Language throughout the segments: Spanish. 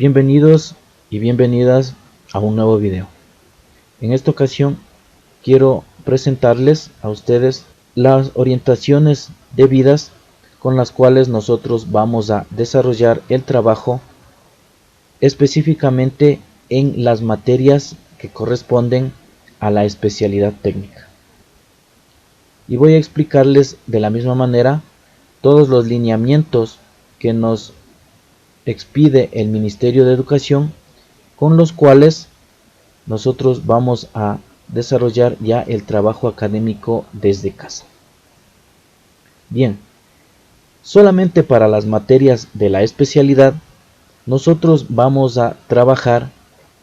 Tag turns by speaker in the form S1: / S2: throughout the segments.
S1: Bienvenidos y bienvenidas a un nuevo video. En esta ocasión quiero presentarles a ustedes las orientaciones debidas con las cuales nosotros vamos a desarrollar el trabajo específicamente en las materias que corresponden a la especialidad técnica. Y voy a explicarles de la misma manera todos los lineamientos que nos expide el Ministerio de Educación, con los cuales nosotros vamos a desarrollar ya el trabajo académico desde casa. Bien, solamente para las materias de la especialidad, nosotros vamos a trabajar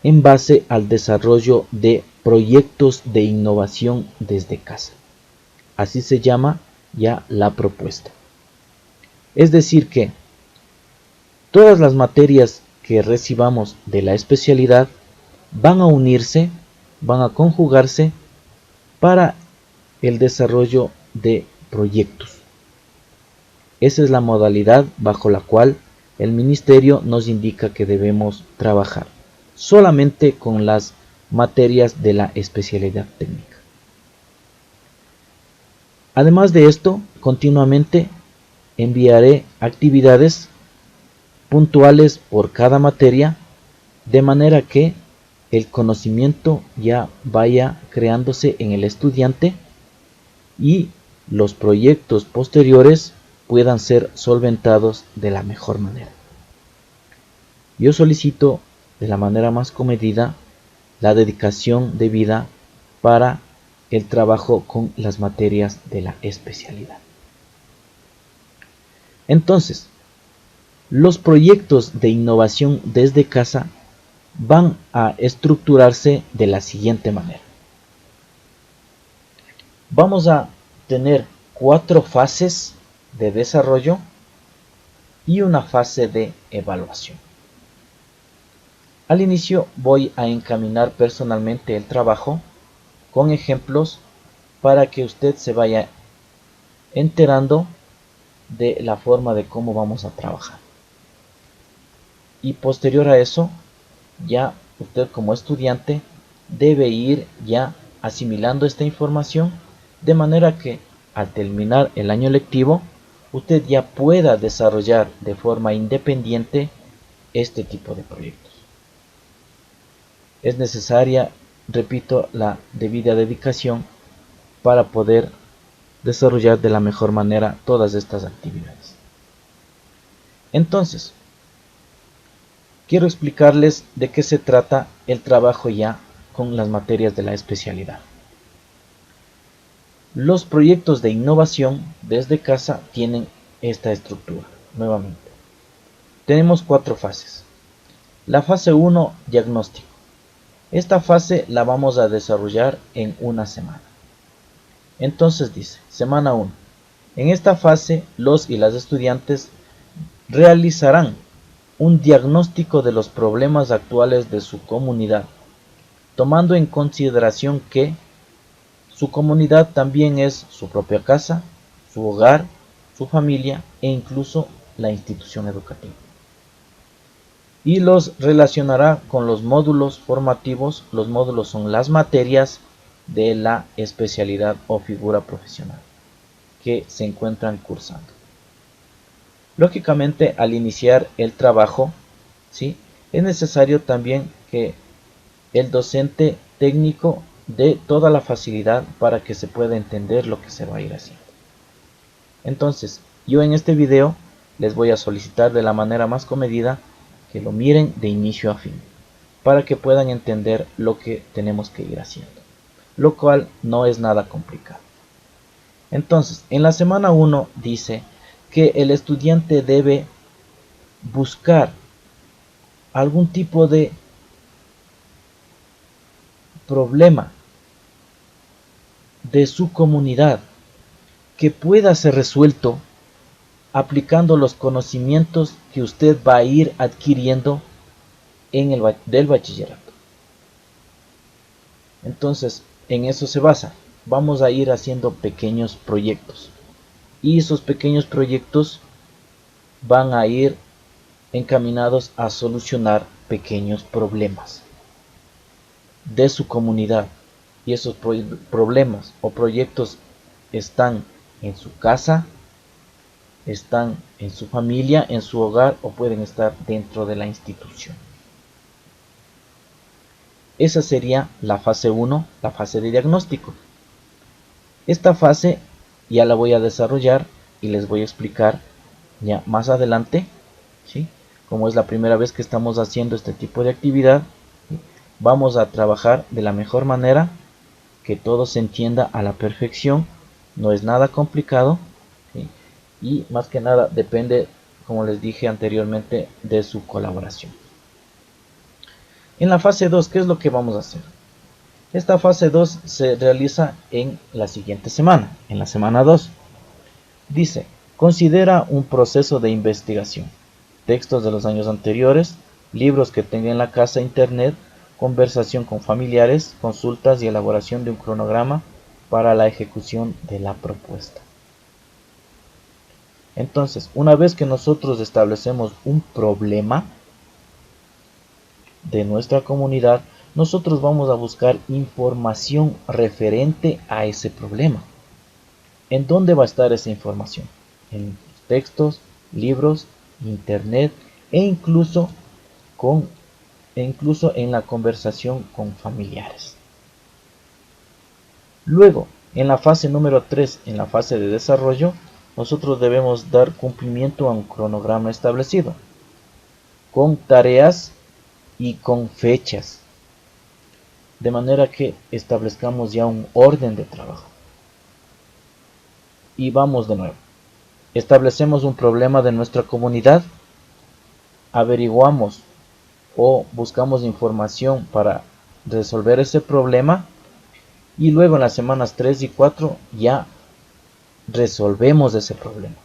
S1: en base al desarrollo de proyectos de innovación desde casa. Así se llama ya la propuesta. Es decir que todas las materias que recibamos de la especialidad van a unirse, van a conjugarse para el desarrollo de proyectos. Esa es la modalidad bajo la cual el ministerio nos indica que debemos trabajar, solamente con las materias de la especialidad técnica. Además de esto, continuamente enviaré actividades puntuales por cada materia, de manera que el conocimiento ya vaya creándose en el estudiante y los proyectos posteriores puedan ser solventados de la mejor manera. Yo solicito de la manera más comedida la dedicación debida para el trabajo con las materias de la especialidad. Entonces, los proyectos de innovación desde casa van a estructurarse de la siguiente manera. Vamos a tener 4 fases de desarrollo y una fase de evaluación. Al inicio voy a encaminar personalmente el trabajo con ejemplos para que usted se vaya enterando de la forma de cómo vamos a trabajar. Y posterior a eso, ya usted como estudiante debe ir ya asimilando esta información, de manera que al terminar el año lectivo usted ya pueda desarrollar de forma independiente este tipo de proyectos. Es necesaria, repito, la debida dedicación para poder desarrollar de la mejor manera todas estas actividades. Entonces, quiero explicarles de qué se trata el trabajo ya con las materias de la especialidad. Los proyectos de innovación desde casa tienen esta estructura. Nuevamente, tenemos 4 fases. La fase 1, diagnóstico. Esta fase la vamos a desarrollar en una semana. Entonces dice, semana 1. En esta fase, los y las estudiantes realizarán un diagnóstico de los problemas actuales de su comunidad, tomando en consideración que su comunidad también es su propia casa, su hogar, su familia e incluso la institución educativa. Y los relacionará con los módulos formativos. Los módulos son las materias de la especialidad o figura profesional que se encuentran cursando. Lógicamente, al iniciar el trabajo, ¿sí?, es necesario también que el docente técnico dé toda la facilidad para que se pueda entender lo que se va a ir haciendo. Entonces, yo en este video les voy a solicitar de la manera más comedida que lo miren de inicio a fin, para que puedan entender lo que tenemos que ir haciendo, lo cual no es nada complicado. Entonces, en la semana 1 dice que el estudiante debe buscar algún tipo de problema de su comunidad que pueda ser resuelto aplicando los conocimientos que usted va a ir adquiriendo del bachillerato. Entonces, en eso se basa. Vamos a ir haciendo pequeños proyectos y esos pequeños proyectos van a ir encaminados a solucionar pequeños problemas de su comunidad, y esos problemas o proyectos están en su casa, están en su familia, en su hogar, o pueden estar dentro de la institución. Esa sería la fase 1, la fase de diagnóstico. Esta fase ya la voy a desarrollar y les voy a explicar ya más adelante, ¿sí? Como es la primera vez que estamos haciendo este tipo de actividad, ¿sí? Vamos a trabajar de la mejor manera, que todo se entienda a la perfección, no es nada complicado, ¿sí? Y más que nada depende, como les dije anteriormente, de su colaboración. En la fase 2, ¿qué es lo que vamos a hacer? Esta fase 2 se realiza en la siguiente semana, en la semana 2. Dice, considera un proceso de investigación, textos de los años anteriores, libros que tenga en la casa, internet, conversación con familiares, consultas y elaboración de un cronograma para la ejecución de la propuesta. Entonces, una vez que nosotros establecemos un problema de nuestra comunidad, nosotros vamos a buscar información referente a ese problema. ¿En dónde va a estar esa información? En textos, libros, internet e incluso en la conversación con familiares. Luego, en la fase número 3, en la fase de desarrollo, nosotros debemos dar cumplimiento a un cronograma establecido, con tareas y con fechas, de manera que establezcamos ya un orden de trabajo. Y vamos de nuevo. Establecemos un problema de nuestra comunidad, averiguamos o buscamos información para resolver ese problema, y luego en las semanas 3 y 4 ya resolvemos ese problema.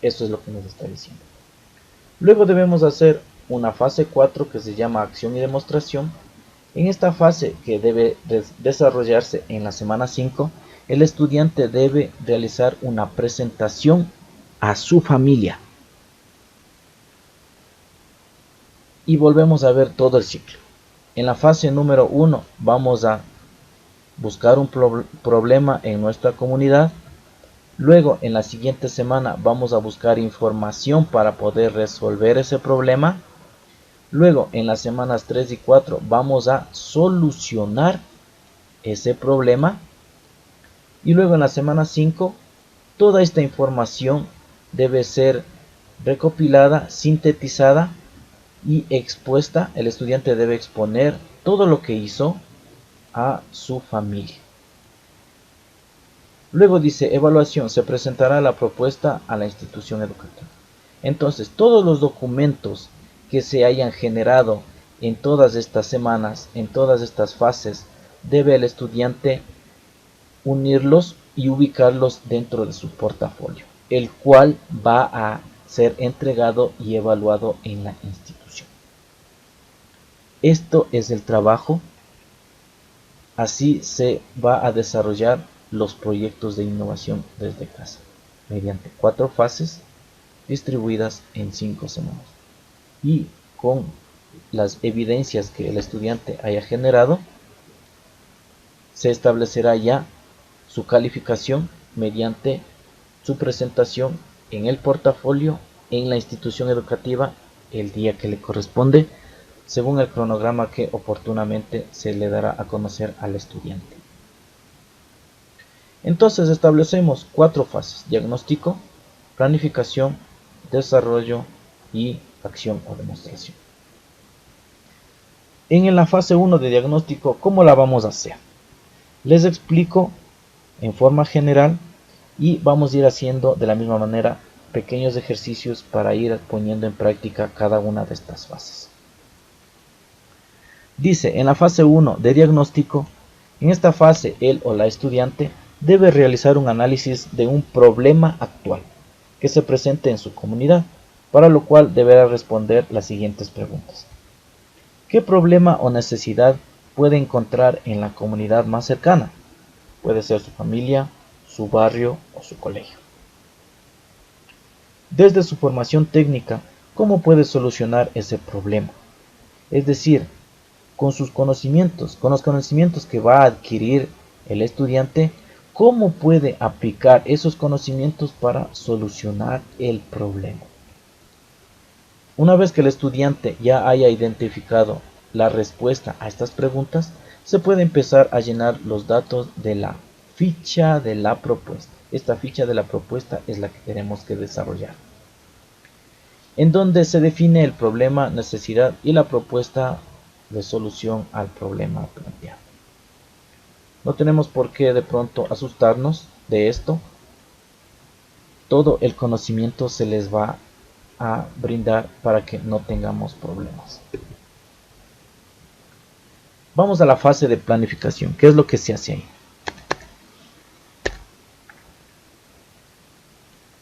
S1: Eso es lo que nos está diciendo. Luego debemos hacer una fase 4 que se llama acción y demostración. En esta fase, que debe desarrollarse en la semana 5, el estudiante debe realizar una presentación a su familia. Y volvemos a ver todo el ciclo. En la fase número 1 vamos a buscar un problema en nuestra comunidad. Luego, en la siguiente semana vamos a buscar información para poder resolver ese problema. Luego, en las semanas 3 y 4 vamos a solucionar ese problema. Y luego en la semana 5, toda esta información debe ser recopilada, sintetizada y expuesta. El estudiante debe exponer todo lo que hizo a su familia. Luego dice, evaluación, se presentará la propuesta a la institución educativa. Entonces, todos los documentos que se hayan generado en todas estas semanas, en todas estas fases, debe el estudiante unirlos y ubicarlos dentro de su portafolio, el cual va a ser entregado y evaluado en la institución. Esto es el trabajo. Así se va a desarrollar los proyectos de innovación desde casa, mediante 4 fases distribuidas en 5 semanas. Y con las evidencias que el estudiante haya generado, se establecerá ya su calificación mediante su presentación en el portafolio en la institución educativa el día que le corresponde, según el cronograma que oportunamente se le dará a conocer al estudiante. Entonces establecemos 4 fases: diagnóstico, planificación, desarrollo y acción o demostración. En la fase 1 de diagnóstico, ¿cómo la vamos a hacer? Les explico en forma general y vamos a ir haciendo de la misma manera pequeños ejercicios para ir poniendo en práctica cada una de estas fases. Dice, en la fase 1 de diagnóstico, en esta fase el o la estudiante debe realizar un análisis de un problema actual que se presente en su comunidad, para lo cual deberá responder las siguientes preguntas. ¿Qué problema o necesidad puede encontrar en la comunidad más cercana? Puede ser su familia, su barrio o su colegio. Desde su formación técnica, ¿Cómo puede solucionar ese problema? Es decir, con sus conocimientos, con los conocimientos que va a adquirir el estudiante, ¿cómo puede aplicar esos conocimientos para solucionar el problema? Una vez que el estudiante ya haya identificado la respuesta a estas preguntas, se puede empezar a llenar los datos de la ficha de la propuesta. Esta ficha de la propuesta es la que tenemos que desarrollar, en donde se define el problema, necesidad y la propuesta de solución al problema planteado. No tenemos por qué de pronto asustarnos de esto. Todo el conocimiento se les va a brindar para que no tengamos problemas. Vamos a la fase de planificación. ¿Qué es lo que se hace ahí?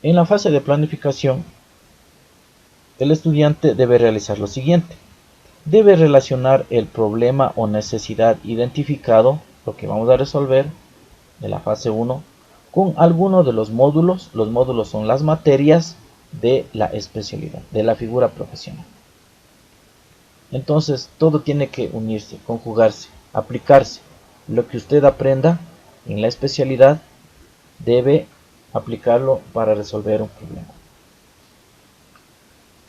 S1: En la fase de planificación, el estudiante debe realizar lo siguiente. Debe relacionar el problema o necesidad identificado, lo que vamos a resolver de la fase 1, con alguno de los módulos. Los módulos son las materias de la especialidad, de la figura profesional. Entonces todo tiene que unirse, conjugarse, aplicarse. Lo que usted aprenda en la especialidad debe aplicarlo para resolver un problema.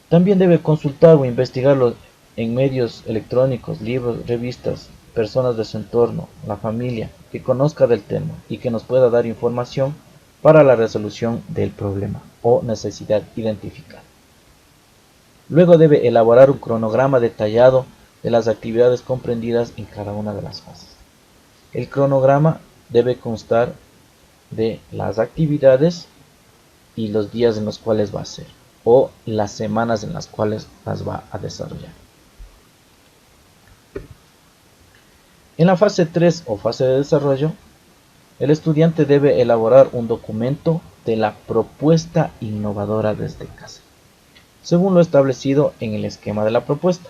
S1: También debe consultar o investigarlo en medios electrónicos, libros, revistas, personas de su entorno, la familia, que conozca del tema y que nos pueda dar información para la resolución del problema o necesidad identificada. Luego debe elaborar un cronograma detallado de las actividades comprendidas en cada una de las fases. El cronograma debe constar de las actividades y los días en los cuales va a ser, o las semanas en las cuales las va a desarrollar. En la fase 3 o fase de desarrollo, el estudiante debe elaborar un documento de la propuesta innovadora desde casa, según lo establecido en el esquema de la propuesta.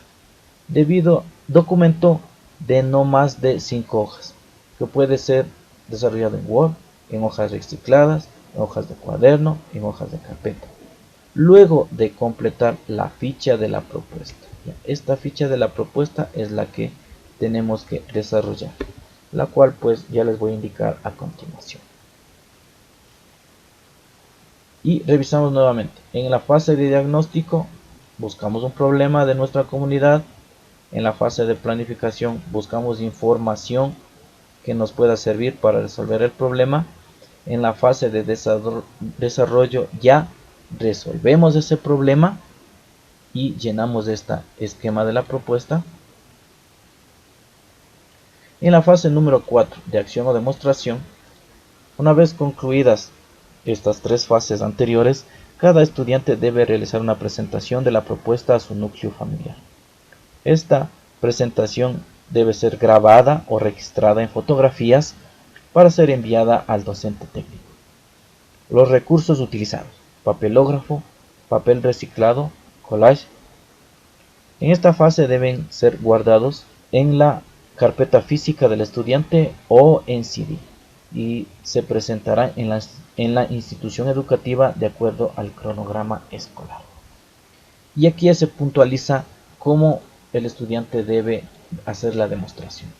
S1: Debido documento de no más de 5 hojas, que puede ser desarrollado en Word, en hojas recicladas, en hojas de cuaderno, en hojas de carpeta. Luego de completar la ficha de la propuesta. Esta ficha de la propuesta es la que tenemos que desarrollar, la cual pues ya les voy a indicar a continuación. Y revisamos nuevamente. En la fase de diagnóstico buscamos un problema de nuestra comunidad. En la fase de planificación buscamos información que nos pueda servir para resolver el problema. En la fase de desarrollo ya resolvemos ese problema y llenamos este esquema de la propuesta. En la fase número 4 de acción o demostración, una vez concluidas estas 3 fases anteriores, cada estudiante debe realizar una presentación de la propuesta a su núcleo familiar. Esta presentación debe ser grabada o registrada en fotografías para ser enviada al docente técnico. Los recursos utilizados: papelógrafo, papel reciclado, collage. En esta fase deben ser guardados en la carpeta física del estudiante o en CD y se presentará en la institución educativa de acuerdo al cronograma escolar. Y aquí ya se puntualiza cómo el estudiante debe hacer la demostración.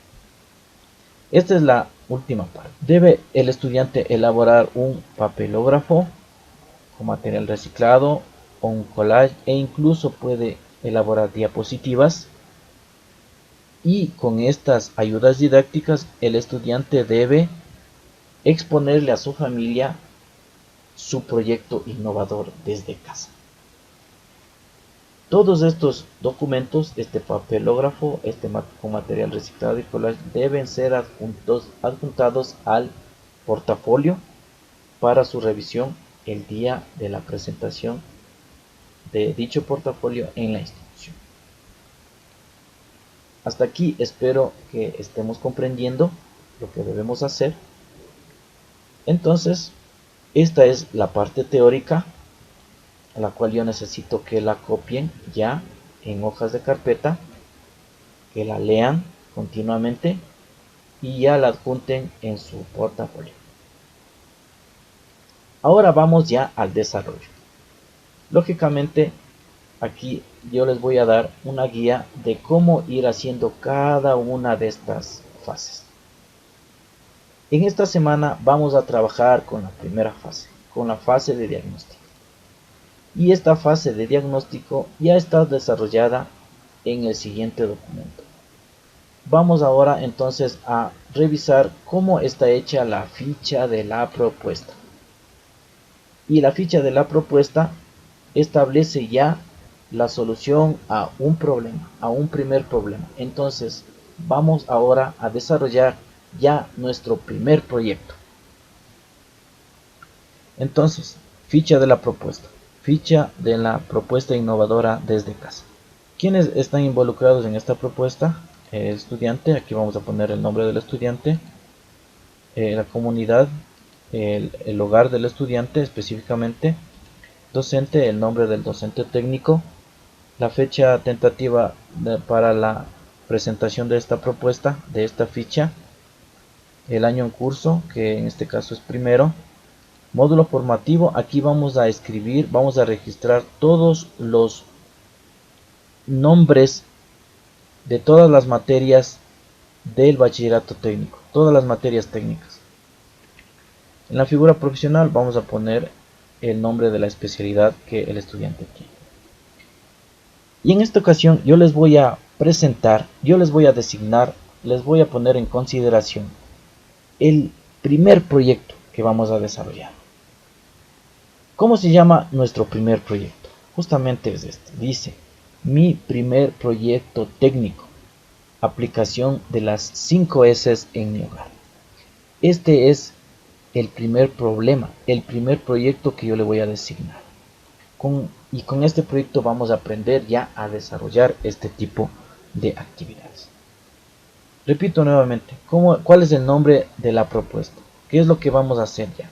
S1: Esta es la última parte. Debe el estudiante elaborar un papelógrafo con material reciclado o un collage, e incluso puede elaborar diapositivas. Y con estas ayudas didácticas el estudiante debe exponerle a su familia su proyecto innovador desde casa. Todos estos documentos, este papelógrafo, con material reciclado y collage, deben ser adjuntados al portafolio para su revisión el día de la presentación de dicho portafolio en la institución. Hasta aquí espero que estemos comprendiendo lo que debemos hacer. Entonces, esta es la parte teórica, a la cual yo necesito que la copien ya en hojas de carpeta, que la lean continuamente y ya la adjunten en su portafolio. Ahora vamos ya al desarrollo. Lógicamente, aquí yo les voy a dar una guía de cómo ir haciendo cada una de estas fases. En esta semana vamos a trabajar con la primera fase, con la fase de diagnóstico. Y esta fase de diagnóstico ya está desarrollada en el siguiente documento. Vamos ahora entonces a revisar cómo está hecha la ficha de la propuesta. Y la ficha de la propuesta establece ya la solución a un problema, a un primer problema. Entonces vamos ahora a desarrollar ya nuestro primer proyecto. Entonces, ficha de la propuesta. Ficha de la propuesta innovadora desde casa. ¿Quiénes están involucrados en esta propuesta? El estudiante, aquí vamos a poner el nombre del estudiante, la comunidad, el hogar del estudiante específicamente, docente, el nombre del docente técnico, la fecha tentativa para la presentación de esta propuesta, de esta ficha, el año en curso, que en este caso es primero, módulo formativo. Aquí vamos a escribir, vamos a registrar todos los nombres de todas las materias del bachillerato técnico, todas las materias técnicas. En la figura profesional vamos a poner el nombre de la especialidad que el estudiante tiene. Y en esta ocasión yo les voy a presentar, yo les voy a designar, les voy a poner en consideración el primer proyecto que vamos a desarrollar. ¿Cómo se llama nuestro primer proyecto? Justamente es este. Dice, mi primer proyecto técnico, aplicación de las 5 S en mi hogar. Este es el primer problema, el primer proyecto que yo le voy a designar. Y con este proyecto vamos a aprender ya a desarrollar este tipo de actividades. Repito nuevamente, ¿cuál es el nombre de la propuesta? ¿Qué es lo que vamos a hacer ya?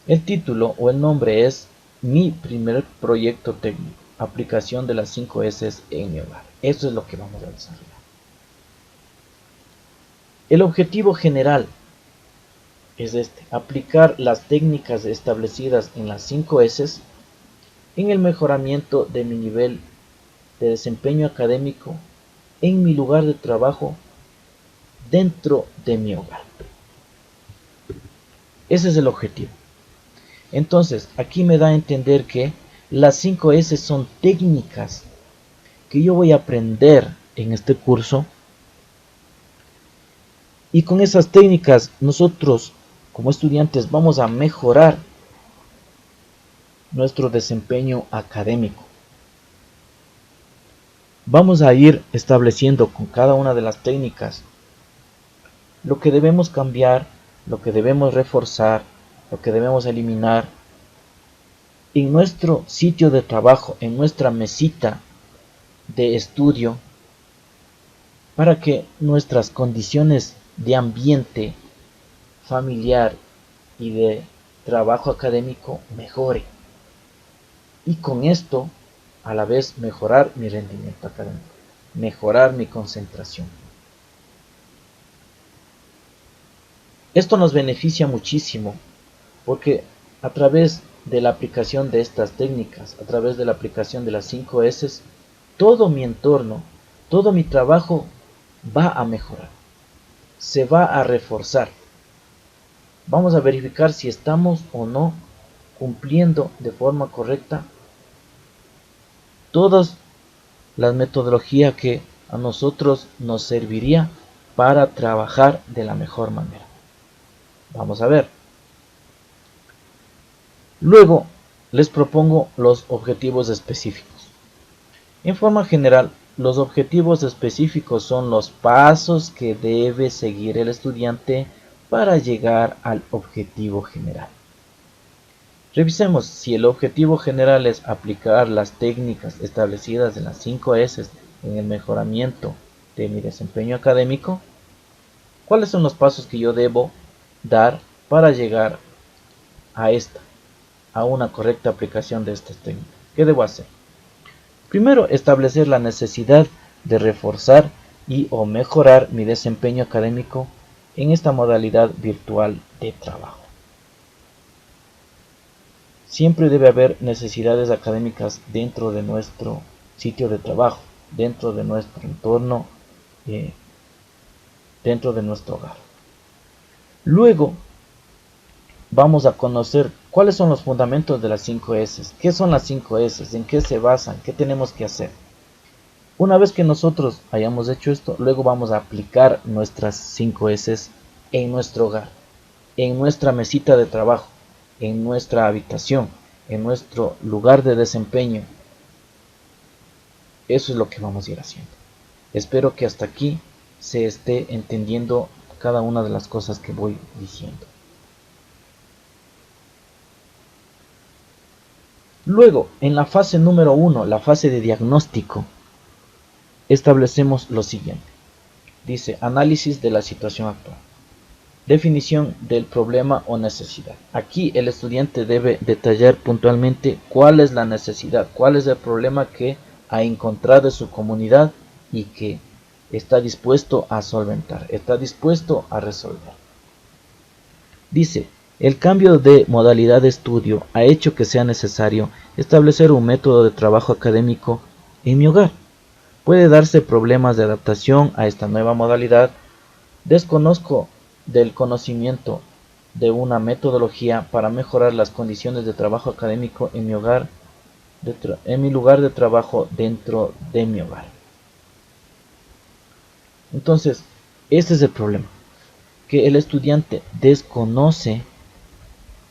S1: El título o el nombre es mi primer proyecto técnico, aplicación de las 5 S en mi hogar. Eso es lo que vamos a desarrollar. El objetivo general es este, aplicar las técnicas establecidas en las 5 S en el mejoramiento de mi nivel de desempeño académico en mi lugar de trabajo dentro de mi hogar. Ese es el objetivo. Entonces, aquí me da a entender que las 5 S son técnicas que yo voy a aprender en este curso. Y con esas técnicas nosotros como estudiantes vamos a mejorar nuestro desempeño académico. Vamos a ir estableciendo con cada una de las técnicas lo que debemos cambiar, lo que debemos reforzar, lo que debemos eliminar en nuestro sitio de trabajo, en nuestra mesita de estudio, para que nuestras condiciones de ambiente familiar y de trabajo académico mejore. Y con esto, a la vez, mejorar mi rendimiento académico, mejorar mi concentración. Esto nos beneficia muchísimo porque a través de la aplicación de estas técnicas, a través de la aplicación de las 5 S, todo mi entorno, todo mi trabajo va a mejorar, se va a reforzar. Vamos a verificar si estamos o no cumpliendo de forma correcta todas las metodologías que a nosotros nos serviría para trabajar de la mejor manera. Vamos a ver. Luego les propongo los objetivos específicos. En forma general, los objetivos específicos son los pasos que debe seguir el estudiante para llegar al objetivo general. Revisemos si el objetivo general es aplicar las técnicas establecidas en las 5 S en el mejoramiento de mi desempeño académico. ¿Cuáles son los pasos que yo debo dar para llegar a una correcta aplicación de estas técnicas? ¿Qué debo hacer? Primero, establecer la necesidad de reforzar y o mejorar mi desempeño académico en esta modalidad virtual de trabajo. siempre debe haber necesidades académicas dentro de nuestro sitio de trabajo, dentro de nuestro entorno, dentro de nuestro hogar. Luego vamos a conocer cuáles son los fundamentos de las 5 S. ¿Qué son las 5 S? ¿En qué se basan? ¿Qué tenemos que hacer? Una vez que nosotros hayamos hecho esto, luego vamos a aplicar nuestras 5 S en nuestro hogar, en nuestra mesita de trabajo, en nuestra habitación, en nuestro lugar de desempeño. Eso es lo que vamos a ir haciendo. Espero que hasta aquí se esté entendiendo cada una de las cosas que voy diciendo. Luego, en la fase número 1, la fase de diagnóstico, establecemos lo siguiente. Dice, análisis de la situación actual. Definición del problema o necesidad. Aquí el estudiante debe detallar puntualmente cuál es la necesidad, cuál es el problema que ha encontrado en su comunidad y que está dispuesto a solventar, está dispuesto a resolver. Dice, el cambio de modalidad de estudio ha hecho que sea necesario establecer un método de trabajo académico en mi hogar. Puede darse problemas de adaptación a esta nueva modalidad. Desconozco del conocimiento de una metodología para mejorar las condiciones de trabajo académico en mi hogar, en mi lugar de trabajo dentro de mi hogar. Entonces, este es el problema, que el estudiante desconoce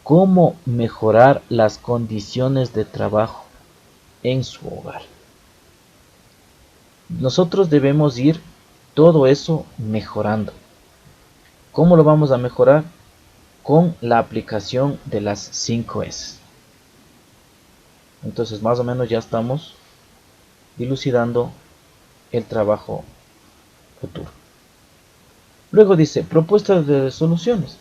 S1: cómo mejorar las condiciones de trabajo en su hogar. Nosotros debemos ir todo eso mejorando. ¿Cómo lo vamos a mejorar? Con la aplicación de las 5 S. Entonces más o menos ya estamos dilucidando el trabajo futuro. Luego dice, propuestas de soluciones.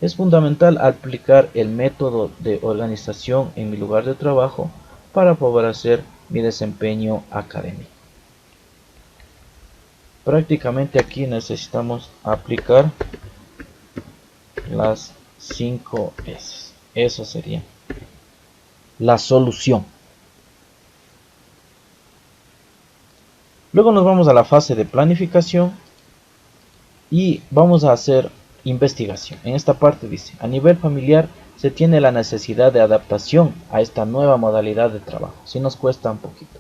S1: Es fundamental aplicar el método de organización en mi lugar de trabajo para favorecer mi desempeño académico. Prácticamente aquí necesitamos aplicar las 5 S. Eso sería la solución. Luego nos vamos a la fase de planificación y vamos a hacer investigación. En esta parte dice, a nivel familiar se tiene la necesidad de adaptación a esta nueva modalidad de trabajo. Si nos cuesta un poquito.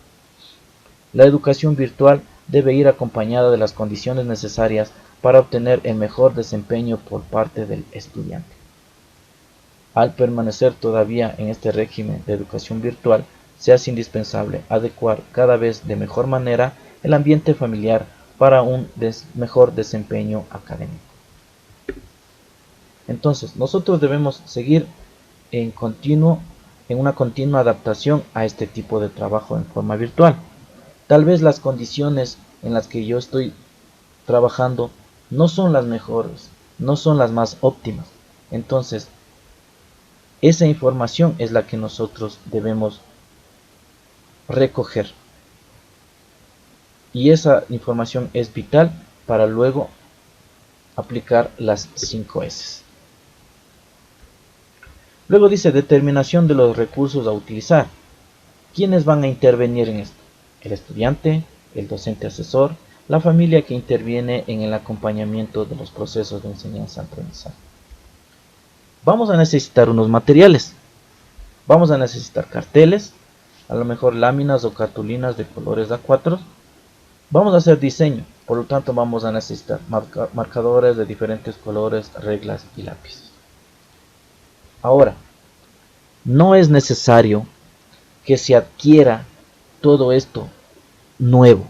S1: La educación virtual debe ir acompañada de las condiciones necesarias para obtener el mejor desempeño por parte del estudiante. Al permanecer todavía en este régimen de educación virtual, se hace indispensable adecuar cada vez de mejor manera el ambiente familiar para un mejor desempeño académico. Entonces, nosotros debemos seguir en una continua adaptación a este tipo de trabajo en forma virtual. Tal vez las condiciones en las que yo estoy trabajando no son las mejores, no son las más óptimas. Entonces, esa información es la que nosotros debemos recoger. Y esa información es vital para luego aplicar las 5 S. Luego dice determinación de los recursos a utilizar. ¿Quiénes van a intervenir en esto? El estudiante, el docente asesor, la familia que interviene en el acompañamiento de los procesos de enseñanza-aprendizaje. Vamos a necesitar unos materiales. Vamos a necesitar carteles, a lo mejor láminas o cartulinas de colores A4. Vamos a hacer diseño, por lo tanto vamos a necesitar marcadores de diferentes colores, reglas y lápices. Ahora, no es necesario que se adquiera todo esto nuevo.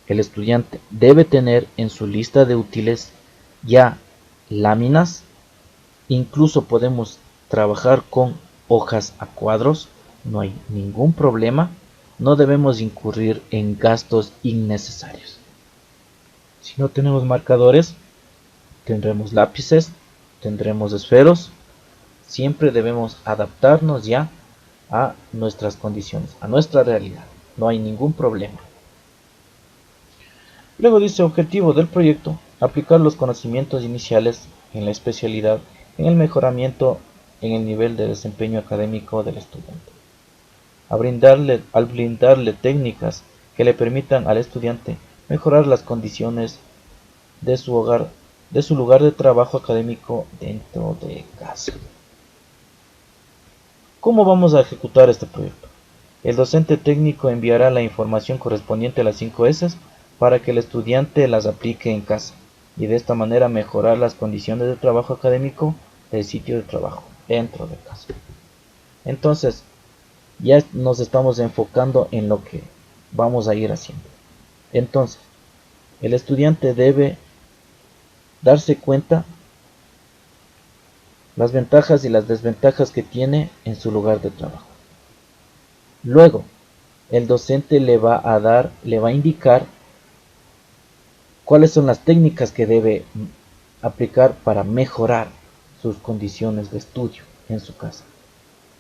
S1: El estudiante debe tener en su lista de útiles ya láminas, incluso podemos trabajar con hojas a cuadros, no hay ningún problema, no debemos incurrir en gastos innecesarios. Si no tenemos marcadores, tendremos lápices, tendremos esferos, siempre debemos adaptarnos ya a nuestras condiciones, a nuestra realidad, no hay ningún problema. Luego dice objetivo del proyecto, aplicar los conocimientos iniciales en la especialidad en el mejoramiento en el nivel de desempeño académico del estudiante. Al brindarle técnicas que le permitan al estudiante mejorar las condiciones de su hogar, de su lugar de trabajo académico dentro de casa. ¿Cómo vamos a ejecutar este proyecto? El docente técnico enviará la información correspondiente a las 5 S para que el estudiante las aplique en casa y de esta manera mejorar las condiciones de trabajo académico del sitio de trabajo dentro de casa. Entonces, ya nos estamos enfocando en lo que vamos a ir haciendo. Entonces, el estudiante debe darse cuenta las ventajas y las desventajas que tiene en su lugar de trabajo. Luego, el docente le va a indicar cuáles son las técnicas que debe aplicar para mejorar sus condiciones de estudio en su casa.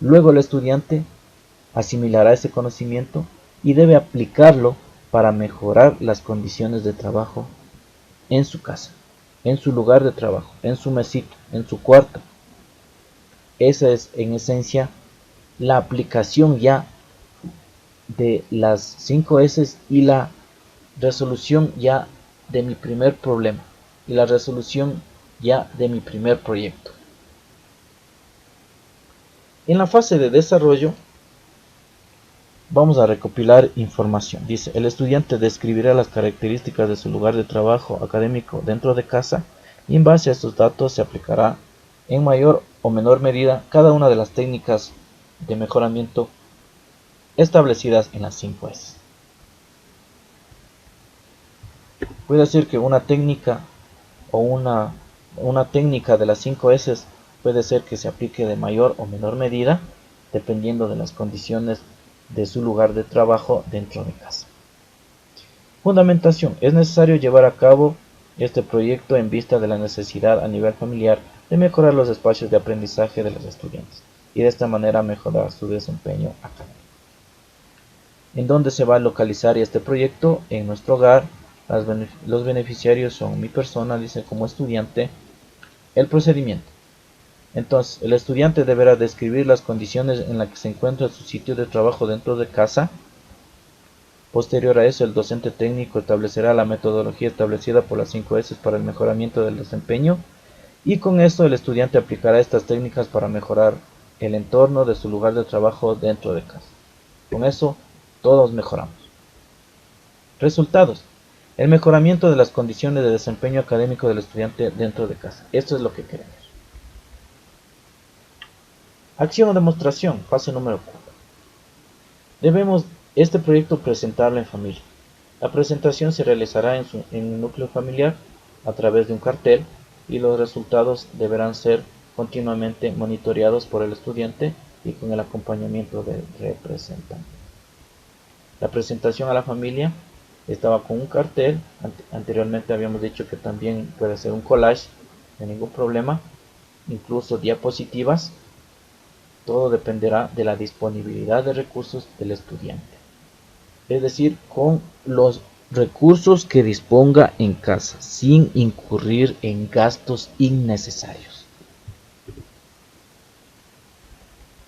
S1: Luego el estudiante asimilará ese conocimiento y debe aplicarlo para mejorar las condiciones de trabajo en su casa, en su lugar de trabajo, en su mesita, en su cuarto. Esa es en esencia la aplicación ya de las 5 S y la resolución ya de mi primer problema y la resolución ya de mi primer proyecto. En la fase de desarrollo vamos a recopilar información. Dice, el estudiante describirá las características de su lugar de trabajo académico dentro de casa y en base a estos datos se aplicará en mayor o menor medida cada una de las técnicas de mejoramiento establecidas en las 5 S. Voy a decir que una técnica o una técnica de las 5 S puede ser que se aplique de mayor o menor medida dependiendo de las condiciones de su lugar de trabajo dentro de casa. Fundamentación. Es necesario llevar a cabo este proyecto en vista de la necesidad a nivel familiar de mejorar los espacios de aprendizaje de los estudiantes y de esta manera mejorar su desempeño académico. ¿En dónde se va a localizar este proyecto? En nuestro hogar. Los beneficiarios son mi persona, dice, como estudiante. El procedimiento. Entonces, el estudiante deberá describir las condiciones en las que se encuentra su sitio de trabajo dentro de casa. Posterior a eso, el docente técnico establecerá la metodología establecida por las 5 S para el mejoramiento del desempeño y con esto el estudiante aplicará estas técnicas para mejorar el entorno de su lugar de trabajo dentro de casa. Con eso, todos mejoramos. Resultados. El mejoramiento de las condiciones de desempeño académico del estudiante dentro de casa. Esto es lo que queremos. Acción o demostración, fase número 4. Debemos este proyecto presentarlo en familia. La presentación se realizará en un núcleo familiar a través de un cartel y los resultados deberán ser continuamente monitoreados por el estudiante y con el acompañamiento del representante. La presentación a la familia estaba con un cartel. Anteriormente habíamos dicho que también puede ser un collage, no hay ningún problema, incluso diapositivas. Todo dependerá de la disponibilidad de recursos del estudiante. Es decir, con los recursos que disponga en casa, sin incurrir en gastos innecesarios.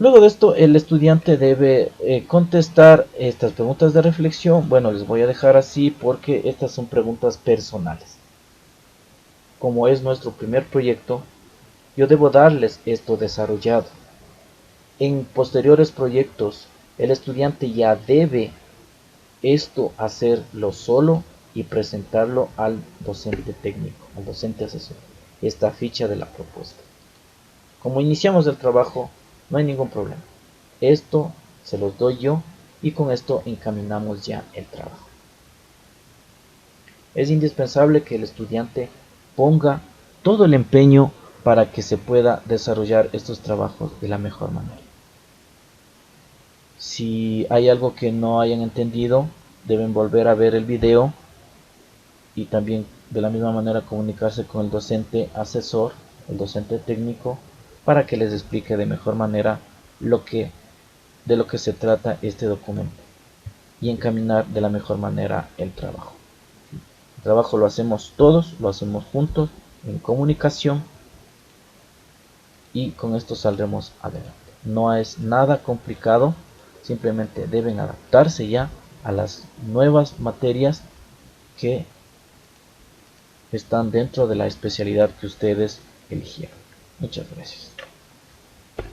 S1: Luego de esto, el estudiante debe contestar estas preguntas de reflexión. Bueno, les voy a dejar así porque estas son preguntas personales. Como es nuestro primer proyecto, yo debo darles esto desarrollado. En posteriores proyectos, el estudiante ya debe esto hacerlo solo y presentarlo al docente técnico, al docente asesor, esta ficha de la propuesta. Como iniciamos el trabajo, no hay ningún problema. Esto se los doy yo y con esto encaminamos ya el trabajo. Es indispensable que el estudiante ponga todo el empeño para que se pueda desarrollar estos trabajos de la mejor manera. Si hay algo que no hayan entendido, deben volver a ver el video y también de la misma manera comunicarse con el docente asesor, el docente técnico, para que les explique de mejor manera de lo que se trata este documento y encaminar de la mejor manera el trabajo. El trabajo lo hacemos todos, lo hacemos juntos, en comunicación. y con esto saldremos adelante. No es nada complicado, simplemente deben adaptarse ya a las nuevas materias que están dentro de la especialidad que ustedes eligieron. Muchas gracias.